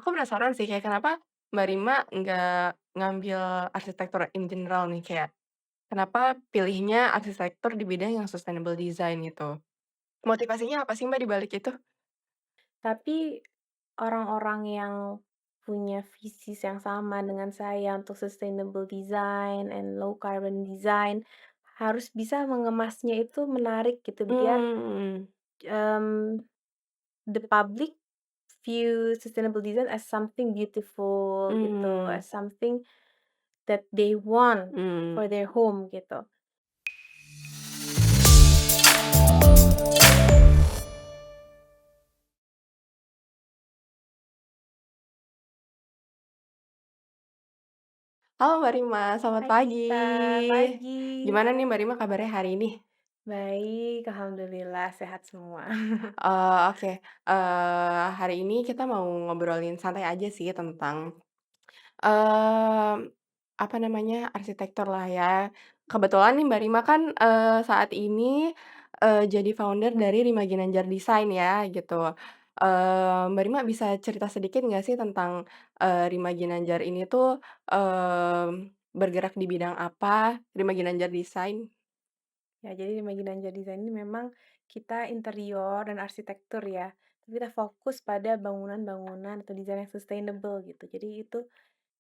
Aku penasaran sih kayak kenapa Mbak Rima nggak ngambil arsitektur in general nih, kayak kenapa pilihnya arsitektur di bidang yang sustainable design gitu? Motivasinya apa sih Mbak di balik itu? Tapi orang-orang yang punya visi yang sama dengan saya untuk sustainable design and low carbon design, harus bisa mengemasnya itu menarik gitu biar, Mmm, mmm, the public view sustainable design as something beautiful gitu, mmm, as something that they want mmm. for their home gitu. Halo Mbak Rima, selamat Hai pagi. Tita, pagi. Gimana nih Mbak Rima kabarnya hari ini? Baik, alhamdulillah sehat semua. Oke, hari ini kita mau ngobrolin santai aja sih tentang, mmm, apa namanya, arsitektur lah ya. Kebetulan nih Mbak Rima kan, saat ini, jadi founder dari Rima Ginanjar Design ya gitu. Mbak Rima bisa cerita sedikit nggak sih tentang, Rima Ginanjar ini tuh, bergerak di bidang apa, Rima Ginanjar Design? Ya, jadi Ginanjar Design ini memang kita interior dan arsitektur ya, tapi kita fokus pada bangunan-bangunan atau desain yang sustainable gitu. Jadi itu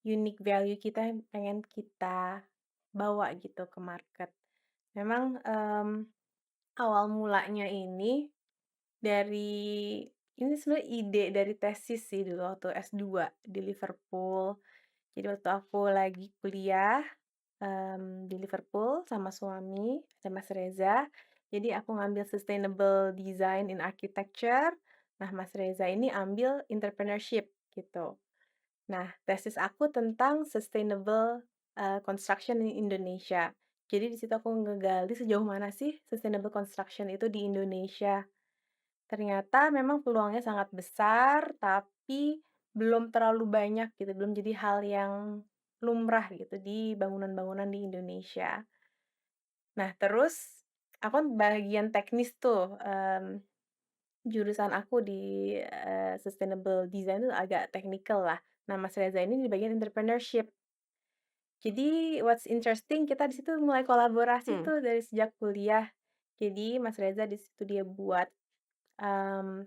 unique value kita yang pengen kita bawa gitu ke market. Memang, awal mulanya ini dari ini sebenarnya ide dari tesis sih dulu waktu S2 di Liverpool. Jadi waktu aku lagi kuliah di Liverpool sama suami, ada Mas Reza. Jadi aku ngambil Sustainable Design in Architecture. Nah, Mas Reza ini ambil Entrepreneurship gitu. Nah, tesis aku tentang sustainable, construction in Indonesia. Jadi di situ aku ngegali sejauh mana sih sustainable construction itu di Indonesia. Ternyata memang peluangnya sangat besar, tapi belum terlalu banyak gitu, belum jadi hal yang lumrah gitu di bangunan-bangunan di Indonesia. Nah terus, aku kan bagian teknis tuh, jurusan aku di, sustainable design itu agak teknikal lah. Nah Mas Reza ini di bagian entrepreneurship. Jadi what's interesting kita di situ mulai kolaborasi Hmm, tuh dari sejak kuliah. Jadi Mas Reza di situ dia buat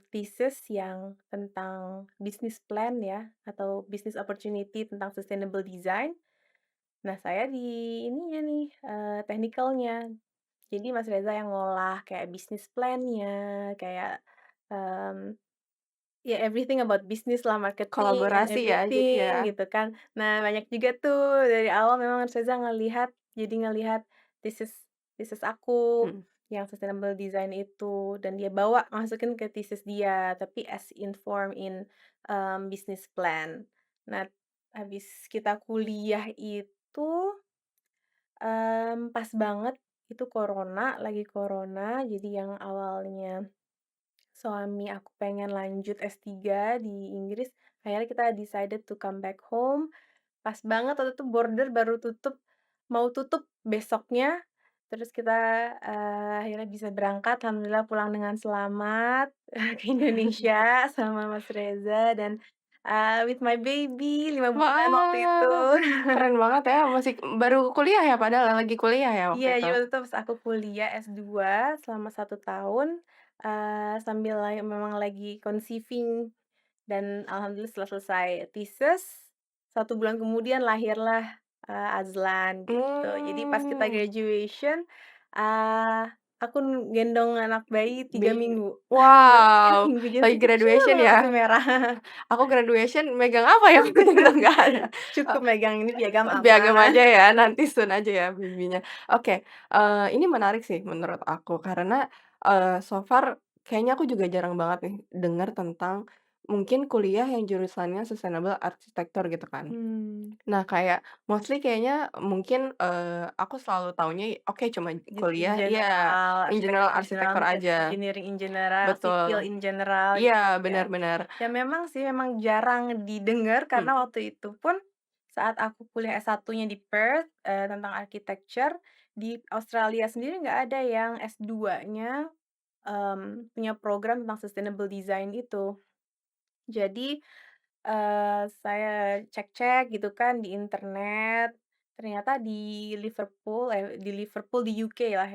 thesis yang tentang business plan ya, atau business opportunity tentang sustainable design. Nah, saya di ininya nih, technical-nya. Jadi Mas Reza yang ngolah kayak business plan-nya, kayak, mmm, ya everything about business lah, marketing and kolaborasi ya jadi ya? everything gitu kan. Nah, banyak juga tuh dari awal memang Mas Reza ngelihat thesis thesis aku Mhm. yang sustainable design itu, dan dia bawa masukin ke thesis dia, tapi as inform in, business plan. Nah, habis kita kuliah itu, pas banget itu lagi corona, jadi yang awalnya suami aku pengen lanjut S3 di Inggris, akhirnya kita decided to come back home. Pas banget waktu itu border baru tutup, mau tutup besoknya, terus kita, akhirnya bisa berangkat, alhamdulillah pulang dengan selamat, ke Indonesia sama Mas Reza dan, with my baby 5 bulan waktu itu. Wah, keren banget ya, masih baru kuliah ya padahal lagi kuliah ya waktu Iya, itu? jadi waktu itu pas aku kuliah S2 selama 1 tahun, sambil memang lagi conceiving dan alhamdulillah setelah selesai thesis, 1 bulan kemudian lahirlah, Azlan gitu. Jadi pas kita Mmm, graduation, eee, aku gendong anak bayi 3 baby minggu. wow, Minggu lagi masih kecil graduation banget, masih ya? merah. Aku graduation megang apa ya waktu itu nggak ada, Cukup megang ini piagam piagam aman. aja ya, nanti soon aja ya baby-nya. Oke, ini menarik sih menurut aku karena, so far kayaknya aku juga jarang banget nih dengar tentang mungkin kuliah yang jurusannya sustainable architecture gitu kan. Mmm. Nah, kayak mostly kayaknya mungkin, aku selalu taunya oke cuma In kuliah iya, general, in general arsitektur in general, arsitektur aja. engineering in general, sipil Betul. in general gitu Iya, ya. benar benar. Ya memang sih, memang jarang didengar Mmm, karena waktu itu pun saat aku kuliah S1-nya di Perth, tentang architecture, di Australia sendiri nggak ada yang S2-nya, punya program tentang sustainable design itu. Jadi Saya cek-cek gitu kan di internet, ternyata di Liverpool di UK lah,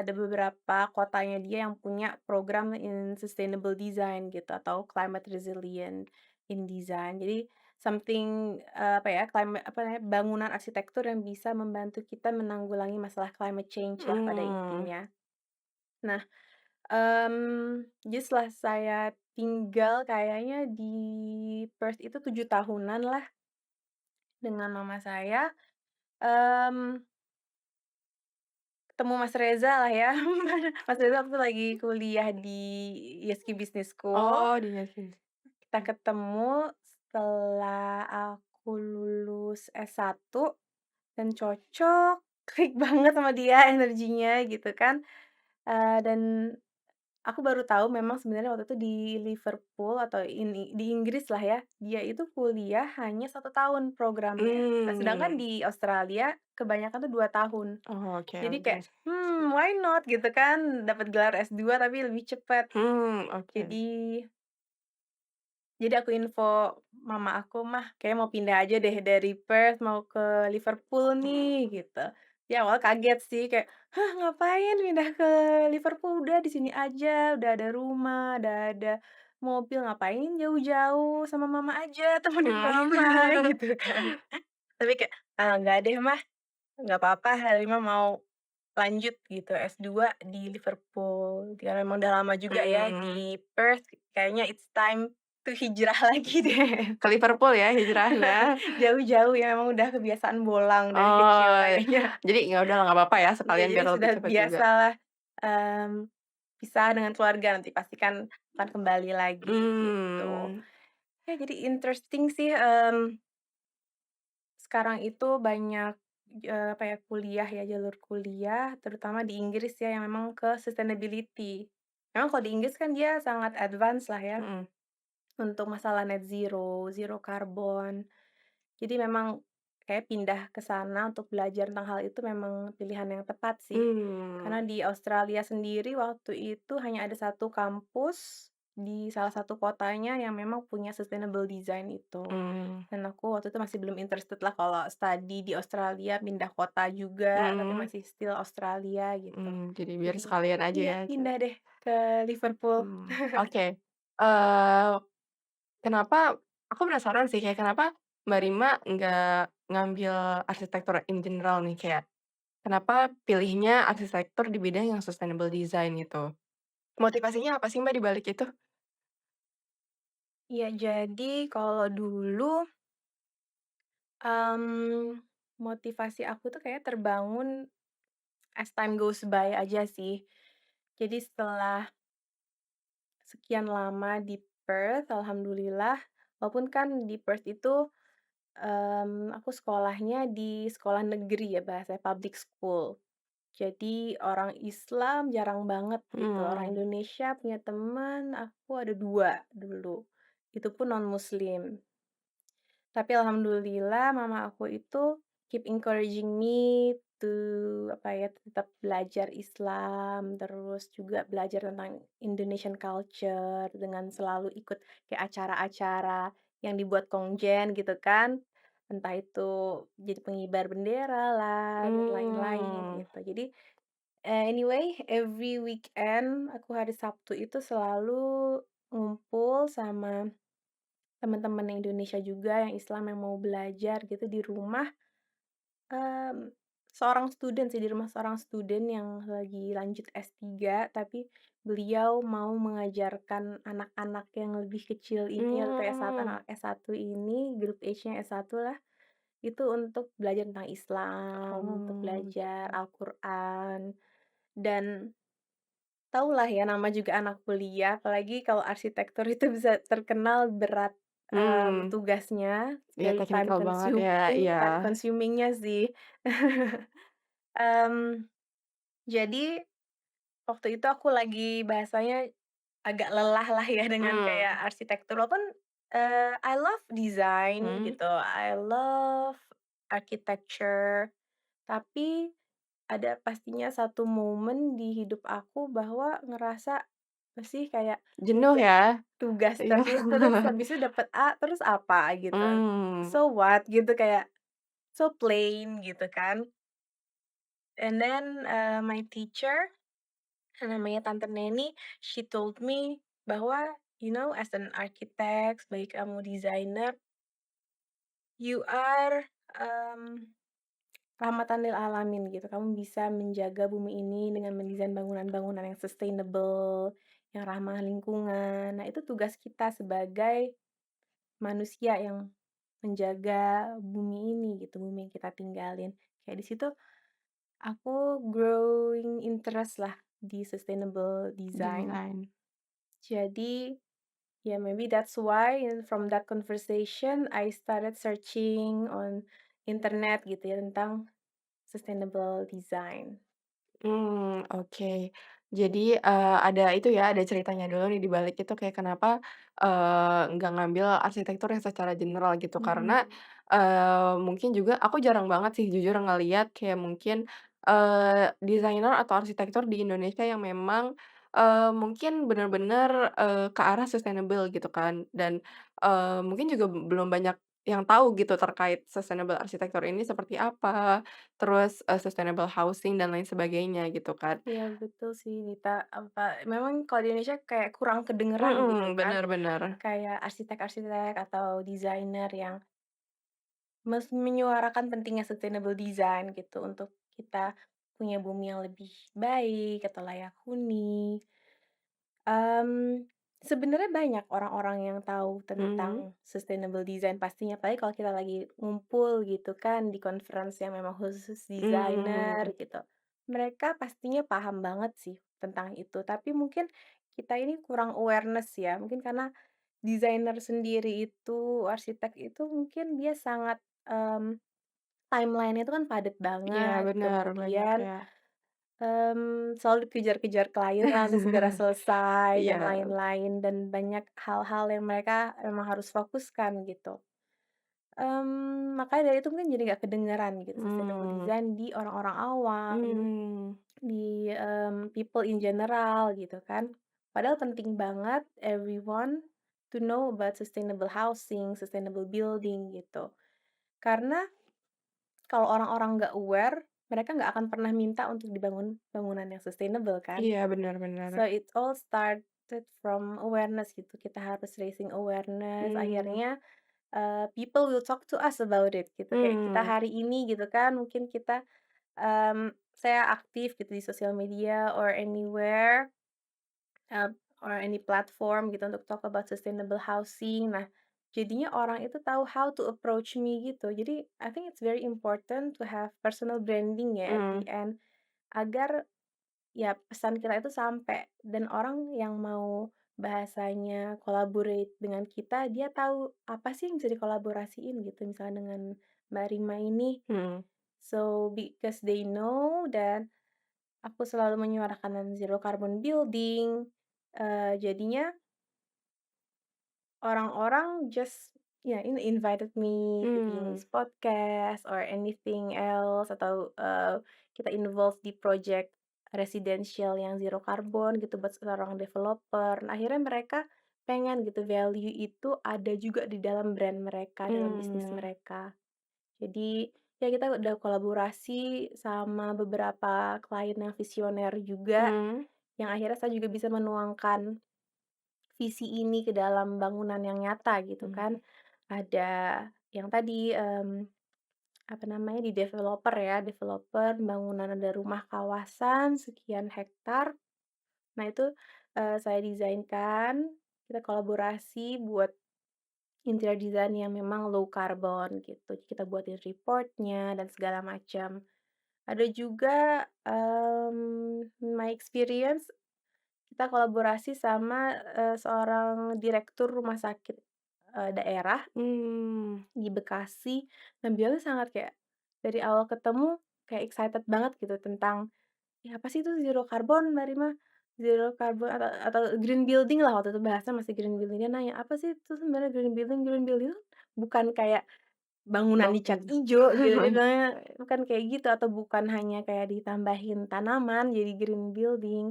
ada beberapa kotanya dia yang punya program in sustainable design gitu atau climate resilient in design. Jadi apa ya, apa namanya, bangunan arsitektur yang bisa membantu kita menanggulangi masalah climate change lah pada Mmm, intinya. Nah, jadi setelah saya tinggal kayaknya di Perth itu 7 tahunan lah dengan mama saya, mmm, ketemu Mas Reza lah ya. Mas Reza waktu itu lagi kuliah di ISK Business School, oh dia sini. kita ketemu setelah aku lulus S1 dan cocok, klik banget sama dia energinya gitu kan, dan aku baru tahu memang sebenarnya waktu itu di Liverpool atau di Inggris lah ya, dia itu kuliah hanya 1 tahun programnya. Nah, sedangkan Mmm, di Australia kebanyakan tuh 2 tahun. oh oke Jadi oke. kayak, why not gitu kan, dapat gelar S2 tapi lebih cepet. Oke. Jadi aku info mama aku, "Mah, kayaknya mau pindah aja deh dari Perth mau ke Liverpool nih," gitu. Dia awal kaget sih kayak, "Hah, ngapain pindah ke Liverpool? Udah di sini aja, udah ada rumah, udah ada mobil, ngapain jauh-jauh, sama mama aja, temenin mama," gitu kan. Tapi kayak, "Ah, nggak deh Mah, nggak apa-apa, Halimah mau lanjut gitu S2 di Liverpool." Karena memang udah lama juga ya Mmm, di Perth, kayaknya it's time to hijrah lagi deh. ke Liverpool ya hijrahnya? Jauh-jauh ya, emang udah kebiasaan bolang dari kecil Oh, kayaknya. jadi ya udahlah nggak apa-apa ya Iya, sekalian jadi biar lebih sudah cepet juga. biasalah, mmm, pisah dengan keluarga, nanti pastikan akan kembali lagi gitu. Mmm, Ya jadi interesting sih, sekarang itu banyak, apa ya, kuliah ya, jalur kuliah terutama di Inggris ya yang memang ke sustainability. Memang kalau di Inggris kan dia sangat advance lah ya mhm, untuk masalah net zero, zero carbon. Jadi memang kayak pindah ke sana untuk belajar tentang hal itu memang pilihan yang tepat sih. Karena mmm, di Australia sendiri waktu itu hanya ada 1 kampus di salah satu kotanya yang memang punya sustainable design itu. mmm, Dan aku waktu itu masih belum interested lah kalau study di Australia, pindah kota juga, tapi mmm, masih still Australia gitu. jadi biar Jadi sekalian aja iya, ya, pindah deh ke Liverpool. oke. Eee, kenapa aku penasaran sih kayak kenapa Mbak Rima nggak ngambil arsitektur in general nih, kayak kenapa pilihnya arsitektur di bidang yang sustainable design gitu? Motivasinya apa sih Mbak di balik itu? Iya, jadi kalau dulu, motivasi aku tuh kayak terbangun as time goes by aja sih. Jadi setelah sekian lama di Perth, alhamdulillah, walaupun kan di Perth itu, aku sekolahnya di sekolah negeri ya, bahasanya public school. Jadi orang Islam jarang banget gitu, orang Mmm, Indonesia punya teman, aku ada 2 dulu, itu pun non-muslim. Tapi alhamdulillah mama aku itu keep encouraging me to, apa ya, tetap belajar Islam, terus juga belajar tentang Indonesian culture dengan selalu ikut kayak acara-acara yang dibuat Kongjen gitu kan. Entah itu jadi pengibar bendera lah dan lain-lain mmm, gitu. Jadi, anyway every weekend aku hari Sabtu itu selalu ngumpul sama teman-teman Indonesia juga yang Islam yang mau belajar gitu di rumah, mmm, seorang student sih, di rumah seorang student yang lagi lanjut S3, tapi beliau mau mengajarkan anak-anak yang lebih kecil ini, atau S1, mmm, anak S1 ini, grup age-nya S1 lah, itu untuk belajar tentang Islam, untuk oh belajar gitu. Al-Quran, dan tahulah ya nama juga anak kuliah, apalagi kalau arsitektur itu bisa terkenal berat, Mmm, tugasnya, iya very teknikal banget ya, iya. time consuming-nya sih. Mmm, jadi waktu itu aku lagi bahasanya agak lelah lah ya dengan Mmm, kayak arsitektur, walaupun, I love design mhm, gitu, I love architecture, tapi ada pastinya satu momen di hidup aku bahwa ngerasa apa sih, kayak Jenuh ya ya? tugas Iya. terus habis itu dapet A, terus apa gitu. Mmm, So what gitu, kayak so plain gitu kan. And then, my teacher, namanya Tante Neni, she told me bahwa, "You know, as an architect, sebagai kamu designer, you are, mmm, rahmatan lil alamin," gitu. Kamu bisa menjaga bumi ini dengan mendesain bangunan-bangunan yang sustainable, yang ramah lingkungan. Nah, itu tugas kita sebagai manusia yang menjaga bumi ini gitu, bumi yang kita tinggalin. Kayak di situ aku growing interest lah di sustainable design. desain. Jadi, ya maybe that's why from that conversation I started searching on internet gitu ya tentang sustainable design. Oke. Jadi, ada itu ya, ada ceritanya dulu nih di balik itu kayak kenapa, nggak ngambil arsitektur yang secara general gitu. Karena, Mhm. mungkin juga aku jarang banget sih jujur ngelihat kayak mungkin, desainer atau arsitektur di Indonesia yang memang, mungkin bener-bener, ke arah sustainable gitu kan. Dan, mungkin juga belum banyak yang tahu gitu terkait sustainable arsitektur ini seperti apa, terus, sustainable housing dan lain sebagainya gitu kan. Iya betul sih Dita, apa, memang kalau di Indonesia kayak kurang kedengeran gitu Mhm, kan, bener bener. kayak arsitek-arsitek atau desainer yang menyuarakan pentingnya sustainable design gitu untuk kita punya bumi yang lebih baik atau layak huni. Mmm, Sebenarnya banyak orang-orang yang tahu Mhm, tentang sustainable design pastinya, apalagi kalau kita lagi ngumpul gitu kan di conference yang memang khusus desainer mmm, gitu. Mereka pastinya paham banget sih tentang itu, tapi mungkin kita ini kurang awareness ya, mungkin karena desainer sendiri itu, arsitek itu mungkin dia sangat, timeline-nya itu kan padat iya banget, bener, banyak kemudian ya. Selalu dikejar-kejar klien langsung segera selesai dan Iya, lain-lain, dan banyak hal-hal yang mereka memang harus fokuskan gitu. Makanya dari itu mungkin jadi nggak kedengeran gitu sustainable mmm, design di orang-orang awam, mmm, di, people in general gitu kan. Padahal penting banget everyone to know about sustainable housing, sustainable building gitu. Karena kalau orang-orang nggak aware, mereka nggak akan pernah minta untuk dibangun bangunan yang sustainable kan. iya bener bener. So it all started from awareness gitu, kita harus raising awareness, Mmm, akhirnya, people will talk to us about it gitu. Kayak kita mmm, hari ini gitu kan, mungkin kita, saya aktif gitu di sosial media or anywhere, or any platform gitu untuk talk about sustainable housing. Nah, jadinya orang itu tahu how to approach me gitu. Jadi I think it's very important to have personal branding ya at the mhm, end, agar ya, pesan kita itu sampai dan orang yang mau bahasanya collaborate dengan kita, dia tahu apa sih yang bisa dikolaborasiin gitu, misalnya dengan Mbak Rima ini. mhm, So, because they know dan aku selalu menyuarakan zero carbon building, jadinya orang-orang just ya ini invited me to be in mmm, this podcast or anything else atau, kita involve di project residential yang zero carbon gitu buat seorang developer. Nah, akhirnya mereka pengen gitu value itu ada juga di dalam brand mereka, dalam bisnis mmm, mereka. Jadi, ya kita udah kolaborasi sama beberapa klien yang visioner juga, mhm, yang akhirnya saya juga bisa menuangkan visi ini ke dalam bangunan yang nyata gitu kan. mmm, Ada yang tadi, apa namanya, di developer ya, developer bangunan ada rumah kawasan sekian hektar. Nah itu, saya desainkan, kita kolaborasi buat interior design yang memang low carbon gitu. Kita buatin reportnya dan segala macam. Ada juga, my experience kita kolaborasi sama, seorang direktur rumah sakit, daerah mmm, di Bekasi, dan beliau tuh sangat kayak dari awal ketemu kayak excited banget gitu tentang, "Ya apa sih itu zero carbon Mbak Rima? Zero carbon atau green building lah," waktu itu bahasnya masih green building. Dia nanya, "Apa sih itu sebenarnya green building?" Green building itu bukan kayak bangunan dicat bangun. ijo gitu, dia bilangnya bukan kayak gitu, atau bukan hanya kayak ditambahin tanaman jadi green building.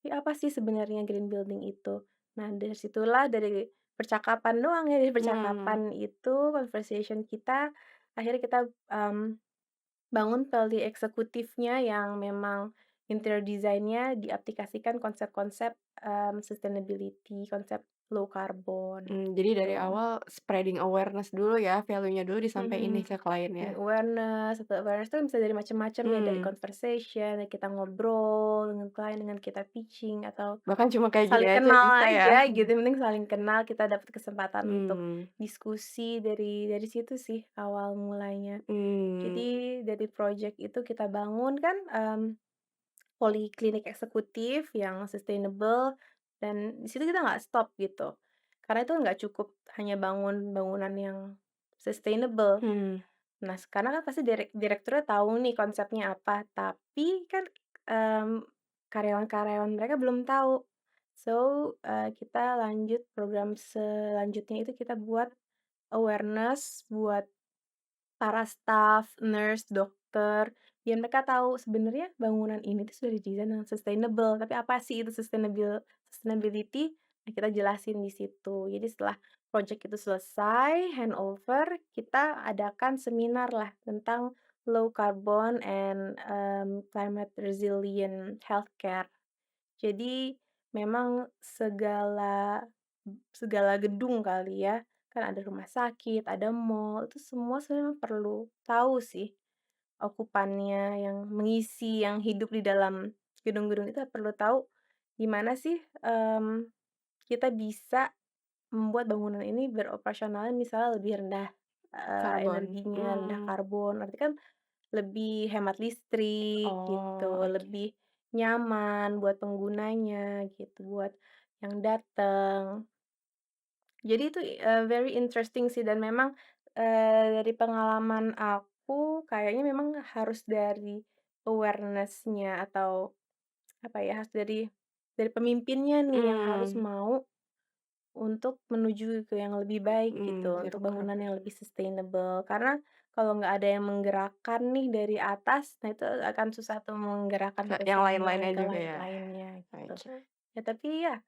apa sih sebenarnya green building itu? Nah, dari situlah dari percakapan doang ya, dari Mmm, percakapan itu, conversation kita, akhirnya kita, bangun policy eksekutifnya yang memang interior design-nya diaplikasikan konsep-konsep, sustainability, konsep low carbon, jadi dari gitu. awal spreading awareness dulu ya, value-nya dulu Mhm disampein mhm. nih ke kliennya. Spreading awareness, atau awareness itu bisa dari macam-macam ya, dari Mmm, conversation, dari kita ngobrol dengan klien, dengan kita pitching, atau bahkan cuma kayak gini saling aja kenal bisa ya? aja gitu, yang penting saling kenal, kita dapat kesempatan untuk Mmm, diskusi, dari situ sih awal mulanya. mmm, Jadi dari project itu kita bangun kan, poliklinik eksekutif yang sustainable, dan di situ kita nggak stop gitu. Karena itu nggak cukup hanya bangun bangunan yang sustainable. hmm, Nah, sekarang kan pasti direkturnya tahu nih konsepnya apa, tapi kan, mmm, karyawan-karyawan mereka belum tahu. So, kita lanjut program selanjutnya itu kita buat awareness buat para staf, nurse, dokter, biar mereka tahu sebenarnya bangunan ini tuh sudah didesain dengan sustainable, tapi apa sih itu sustainability? Nah, kita jelasin di situ. Jadi setelah project itu selesai, handover, kita adakan seminar lah tentang low carbon and, climate resilient healthcare. Jadi memang segala segala gedung kali ya, kan ada rumah sakit, ada mall, itu semua sebenarnya perlu tahu sih okupannya yang mengisi, yang hidup di dalam gedung-gedung itu perlu tahu gimana sih, kita bisa membuat bangunan ini beroperasionalnya misalnya lebih rendah, karbon, energinya, rendah mmm, karbon, arti kan lebih hemat listrik gitu, oh, oke. lebih nyaman buat penggunanya gitu, buat yang datang. Jadi itu, very interesting sih, dan memang, dari pengalaman aku kayaknya memang harus dari awareness-nya, atau apa ya, harus dari pemimpinnya nih yang harus Mmm, mau untuk menuju ke yang lebih baik gitu, untuk zero bangunan carbon. yang lebih sustainable. Karena kalau nggak ada yang menggerakkan nih dari atas, nah itu akan susah tuh menggerakkan Ke ke yang semua lain-lainnya ke juga ya? lain-lainnya gitu. Oke, Ya tapi ya,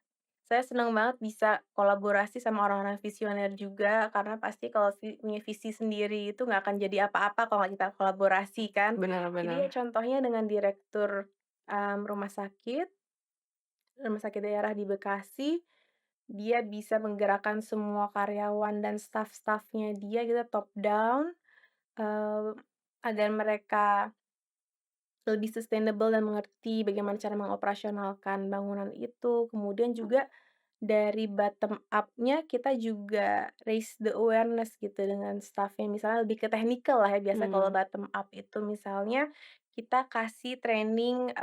saya senang banget bisa kolaborasi sama orang-orang visioner juga, karena pasti kalau punya visi sendiri itu nggak akan jadi apa-apa kalau nggak kita kolaborasi kan. bener Jadi ya bener. contohnya dengan direktur, rumah sakit daerah di Bekasi, dia bisa menggerakkan semua karyawan dan staf-stafnya dia gitu top down, eee, agar mereka lebih sustainable dan mengerti bagaimana cara mengoperasionalkan bangunan itu. Kemudian juga dari bottom up-nya kita juga raise the awareness gitu dengan staff-nya, misalnya lebih ke teknikal lah ya, biasa kalau Mmm, bottom up itu misalnya kita kasih training,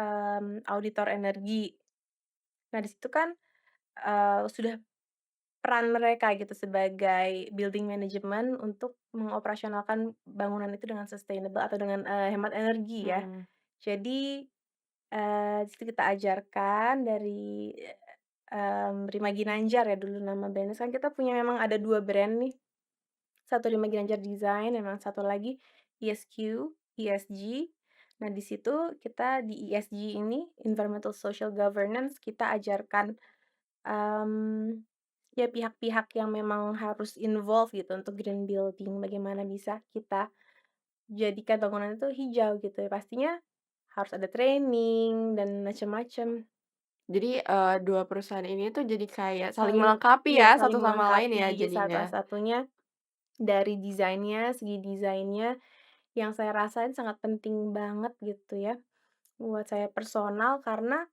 auditor energi. Nah, di situ kan, sudah peran mereka gitu sebagai building management untuk mengoperasionalkan bangunan itu dengan sustainable atau dengan, hemat energi ya. mhm, Jadi, di situ kita ajarkan dari, Rima Ginanjar ya dulu nama brand-nya, sekarang kita punya memang ada 2 brand nih, satu Rima Ginanjar Design, dan yang satu lagi ESQ, ESG. Nah, di situ kita di ESG ini, Environmental Social Governance, kita ajarkan, mmm, ya pihak-pihak yang memang harus involve gitu untuk green building, bagaimana bisa kita jadikan bangunan itu hijau gitu ya, pastinya harus ada training dan macam-macam. jadi, 2 perusahaan ini tuh jadi kayak saling Saling melengkapi iya, ya satu saling sama lain ya melengkapi, jadinya? salah satunya dari desainnya, segi desainnya yang saya rasain sangat penting banget gitu ya, buat saya personal, karena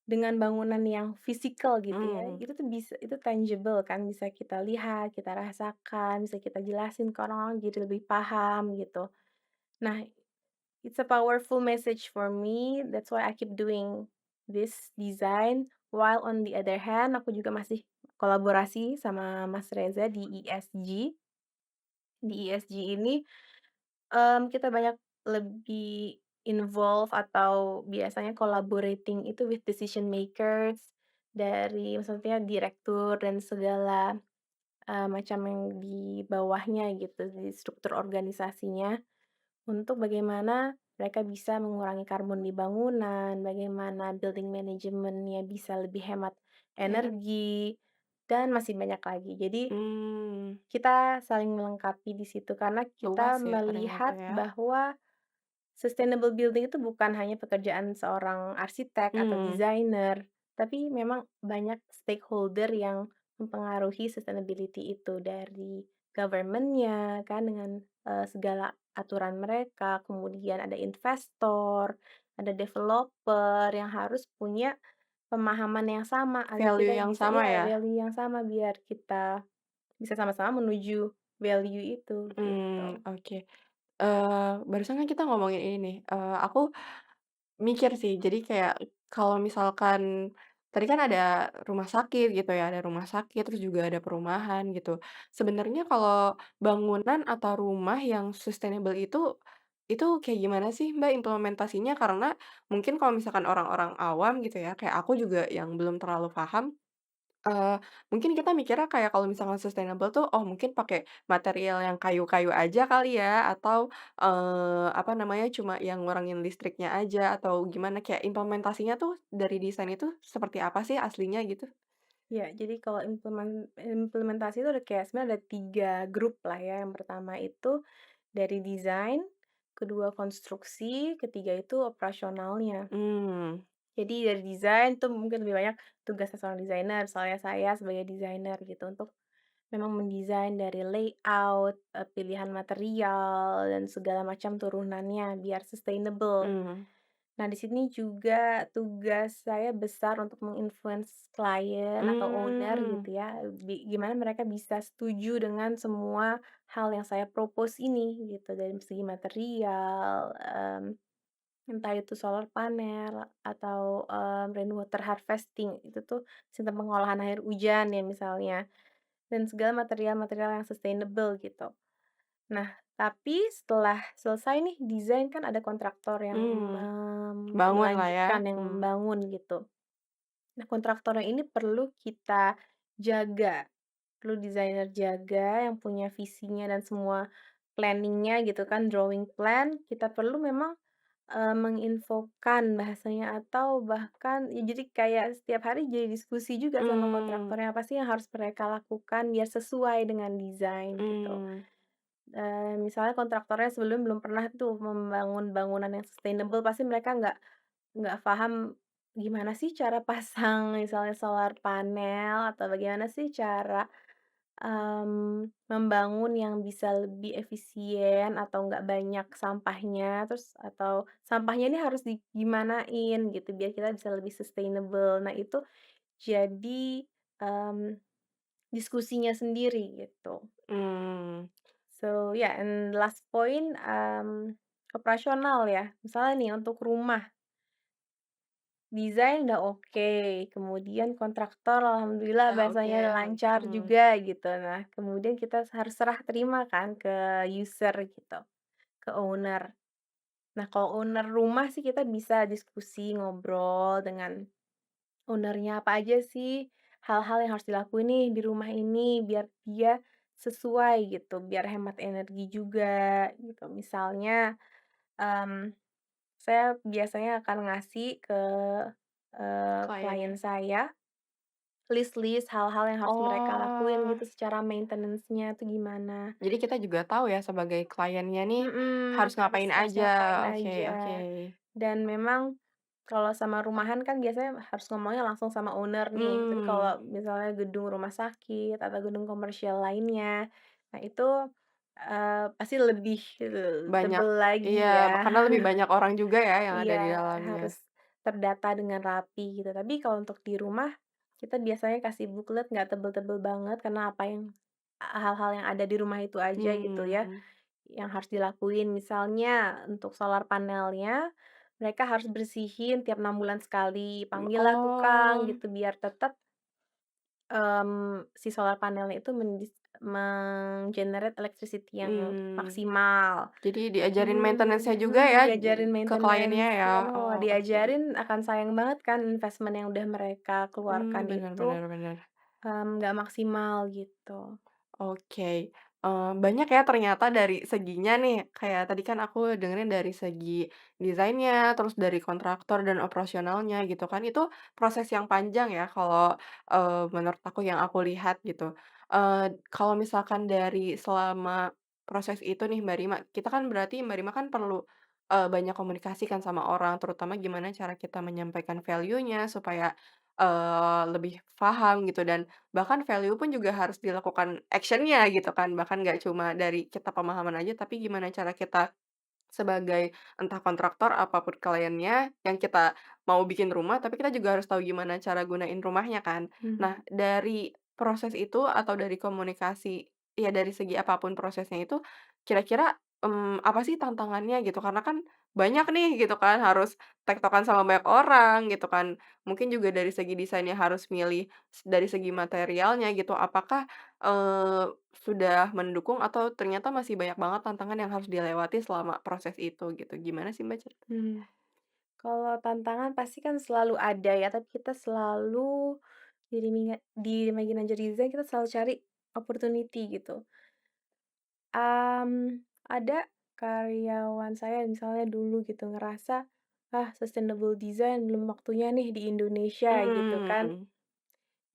dengan bangunan yang fisikal gitu ya, Mmm, itu tuh itu tangible kan, bisa kita lihat, kita rasakan, bisa kita jelasin ke orang-orang jadi lebih paham gitu. Nah, it's a powerful message for me, that's why I keep doing this design, while on the other hand aku juga masih kolaborasi sama Mas Reza di ESG. Di ESG ini, kita banyak lebih involve atau biasanya collaborating itu with decision makers, dari maksudnya direktur dan segala, macam yang di bawahnya gitu, di struktur organisasinya, untuk bagaimana mereka bisa mengurangi karbon di bangunan, bagaimana building manajemennya bisa lebih hemat Enak. energi, dan masih banyak lagi. Jadi Mmm, kita saling melengkapi di situ karena luas kita ya ternyata melihat ya. bahwa sustainable building itu bukan hanya pekerjaan seorang arsitek atau Mmm, desainer, tapi memang banyak stakeholder yang mempengaruhi sustainability itu, dari government-nya kan dengan, segala aturan mereka, kemudian ada investor, ada developer yang harus punya pemahaman yang sama agar value kita yang bisa sama ya ya? value yang sama biar kita bisa sama-sama menuju value itu, Mmm, gitu. oke. Barusan kan kita ngomongin ini nih, aku mikir sih, jadi kayak kalau misalkan tadi kan ada rumah sakit gitu ya, ada rumah sakit, terus juga ada perumahan gitu. Sebenarnya kalau bangunan atau rumah yang sustainable itu kayak gimana sih Mbak implementasinya? Karena mungkin kalau misalkan orang-orang awam gitu ya, kayak aku juga yang belum terlalu paham. Mungkin kita mikirnya kayak kalau misalkan sustainable tuh, oh mungkin pakai material yang kayu-kayu aja kali ya, atau, apa namanya, cuma yang ngurangin listriknya aja, atau gimana, kayak implementasinya tuh dari desain itu seperti apa sih aslinya gitu? Ya, jadi kalau implementasi itu ada kayak sebenarnya ada 3 grup lah ya. Yang pertama itu dari desain, kedua konstruksi, ketiga itu operasionalnya. Mmm, Jadi dari desain tuh mungkin lebih banyak tugasnya seorang desainer, misalnya saya sebagai desainer gitu untuk memang mendesain dari layout, pilihan material, dan segala macam turunannya biar sustainable. mmm, Nah, di sini juga tugas saya besar untuk klien atau owner mmm, gitu ya, gimana mereka bisa setuju dengan semua hal yang saya propose ini gitu, dari segi material, entah itu solar panel atau, rainwater harvesting, itu tuh sistem pengolahan air hujan ya misalnya, dan segala material-material yang sustainable gitu. Nah, tapi setelah selesai nih desain kan ada kontraktor yang mmm, bangunlah ya, melanjutkan, yang mmm, membangun gitu. Nah, kontraktornya ini perlu kita jaga, perlu desainer jaga yang punya visinya dan semua planning-nya gitu kan, drawing plan, kita perlu memang, menginfokan bahasanya atau bahkan ya jadi kayak setiap hari jadi diskusi juga sama mmm, kontraktornya, apa sih yang harus mereka lakukan biar sesuai dengan desain gitu. mmm, Misalnya kontraktornya sebelum belum pernah tuh membangun bangunan yang sustainable, pasti mereka nggak paham gimana sih cara pasang misalnya solar panel, atau bagaimana sih cara, membangun yang bisa lebih efisien atau nggak banyak sampahnya, terus atau sampahnya ini harus gimanain gitu biar kita bisa lebih sustainable. Nah itu jadi, mmm, diskusinya sendiri gitu. mmm, So, yeah, and last point, operasional ya. Misalnya nih untuk rumah, desain udah oke, kemudian kontraktor alhamdulillah udah oke bahasanya ya, lancar mmm, juga gitu. Nah, kemudian kita harus serah terima kan ke user gitu, ke owner. Nah, kalau owner rumah sih kita bisa diskusi, ngobrol dengan owner-nya, apa aja sih hal-hal yang harus dilakuin nih di rumah ini biar dia sesuai gitu, biar hemat energi juga gitu. Misalnya, mmm, saya biasanya akan ngasih ke, klien kliennya. saya list-list hal-hal yang harus mereka lakuin Oh. gitu secara maintenance-nya tuh gimana. Jadi kita juga tahu ya sebagai kliennya nih harus Harus ngapain harus aja. ngapain Oke, oke. aja. Dan memang kalau sama rumahan kan biasanya harus ngomongnya langsung sama owner nih, tapi Mmm, kalau misalnya gedung rumah sakit atau gedung komersial lainnya, nah itu, pasti lebih, banyak tebel iya, lagi ya. karena lebih banyak orang juga ya yang ada Iya, di dalamnya. harus terdata dengan rapi gitu. Tapi kalau untuk di rumah, kita biasanya kasih booklet nggak tebel-tebel banget karena apa yang hal-hal yang ada di rumah itu aja gitu ya, Mmm, yang harus dilakuin. Misalnya untuk solar panelnya, mereka harus bersihin tiap 6 bulan sekali, panggillah tukang oh, gitu biar tetap, si solar panelnya itu meng-generate electricity yang mmm, maksimal. jadi diajarin maintenance-nya juga ya Diajarin ke kliennya maintenance, ya? oh, Oh, oke. diajarin akan sayang banget kan investment yang udah mereka keluarkan Bener, itu, bener, bener. nggak maksimal gitu. Oke. Banyak ya ternyata dari seginya nih, kayak tadi kan aku dengerin dari segi desainnya, terus dari kontraktor dan operasionalnya gitu kan, itu proses yang panjang ya kalau, menurut aku yang aku lihat gitu. Kalau misalkan dari selama proses itu nih Mbak Rima, kita kan berarti Mbak Rima kan perlu, banyak komunikasi kan sama orang, terutama gimana cara kita menyampaikan value-nya supaya, lebih paham gitu dan bahkan value pun juga harus dilakukan action-nya gitu kan, bahkan nggak cuma dari kita pemahaman aja, tapi gimana cara kita sebagai entah kontraktor, apapun kliennya, yang kita mau bikin rumah, tapi kita juga harus tahu gimana cara gunain rumahnya kan. Mhm. Nah, dari proses itu atau dari komunikasi, ya dari segi apapun prosesnya itu, kira-kira, apa sih tantangannya gitu? Karena kan banyak nih gitu kan, harus tektokan sama banyak orang gitu kan. Mungkin juga dari segi desainnya harus milih dari segi materialnya gitu. Apakah, sudah mendukung atau ternyata masih banyak banget tantangan yang harus dilewati selama proses itu gitu, gimana sih Mbak Mhm. Kalau tantangan pasti kan selalu ada ya, tapi kita selalu di Imaginario Design kita selalu cari opportunity gitu. Ada karyawan saya misalnya dulu gitu ngerasa, "Ah, sustainable design belum waktunya nih di Indonesia," gitu kan. Mmm,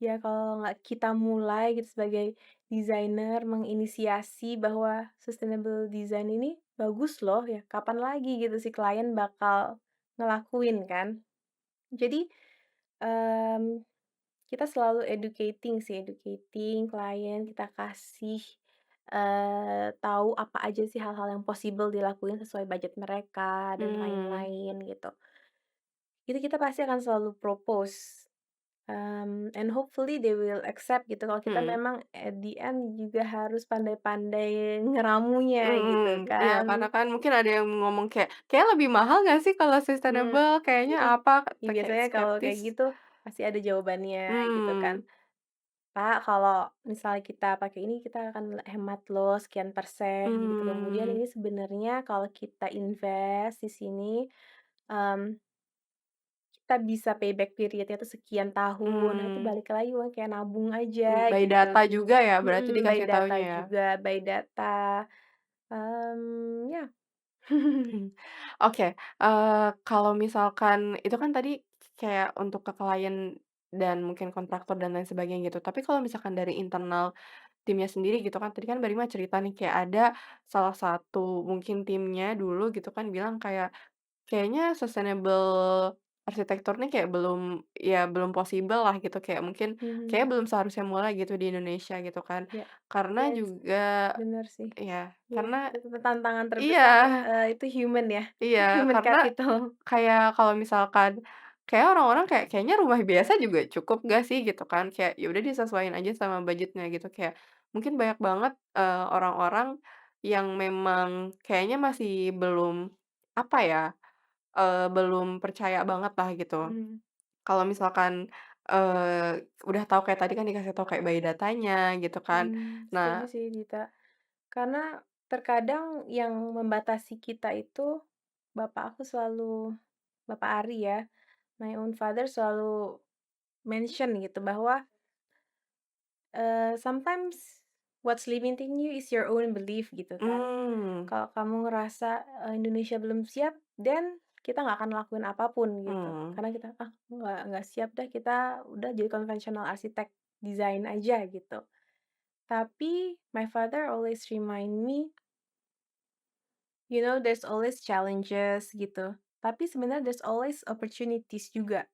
Ya kalau nggak kita mulai gitu sebagai desainer menginisiasi bahwa sustainable design ini bagus loh ya, kapan lagi gitu si klien bakal ngelakuin kan. Jadi, mmm, kita selalu educating klien, kita kasih, tahu apa aja sih hal-hal yang possible dilakuin sesuai budget mereka dan mmm, lain-lain gitu. Itu kita pasti akan selalu propose. And hopefully they will accept gitu kalau kita mhm, memang at the end juga harus pandai-pandai ngeramunya gitu iya karena kan. kan mungkin ada yang ngomong kayak, "Kayaknya lebih mahal nggak sih kalau Mmm, sustainable? Kayaknya mhm, apa?" ya Kayak biasanya kalau skeptis. kayak gitu pasti ada jawabannya gitu kan. Mmm, "Pak, kalau misalnya kita pakai ini kita akan hemat loh sekian persen," gitu. Kemudian mmm, ini sebenarnya kalau kita invest di sini, mmm, kita bisa payback period-nya tuh sekian tahun. Nah itu mmm, balik lagi uang kayak nabung aja by gitu. data juga ya berarti By dikasih data taunya ya? juga, by data, ya. Hmm, oke, kalau misalkan itu kan tadi kayak untuk ke klien dan mungkin kontraktor dan lain sebagainya gitu, tapi kalau misalkan dari internal timnya sendiri gitu kan, tadi kan Mbak Rima cerita nih kayak ada salah satu mungkin timnya dulu gitu kan bilang kayak, "Kayaknya sustainable arsitektur nih kayak belum ya belum possible lah," gitu, kayak mungkin kayaknya Mhm, belum seharusnya mulai gitu di Indonesia gitu kan. ya, Karena ya juga bener sih. ya Ya karena itu tantangan iya. terbesar, itu human ya, Iya, human karena capital. kayak kalau misalkan kayak orang-orang kayak, "Kayaknya rumah biasa juga cukup nggak sih?" Gitu kan, kayak ya udah disesuaiin aja sama budgetnya gitu, kayak mungkin banyak banget, orang-orang yang memang kayaknya masih belum, apa ya, belum percaya banget lah gitu. Mhm, Kalau misalkan, udah tahu kayak tadi kan dikasih tahu kayak by datanya gitu kan. Nah setuju sih Dita. Karena terkadang yang membatasi kita itu bapak aku selalu Bapak Ari ya, my own father selalu mention gitu bahwa sometimes what's limiting you is your own belief gitu kan. mmm, Kalau kamu ngerasa, Indonesia belum siap, then kita nggak akan lakuin apapun gitu. mmm, Karena kita, "Ah, nggak siap dah, kita udah jadi konvensional arsitek desain aja," gitu. Tapi my father always remind me, you know, there's always challenges gitu, tapi sebenarnya there's always opportunities juga.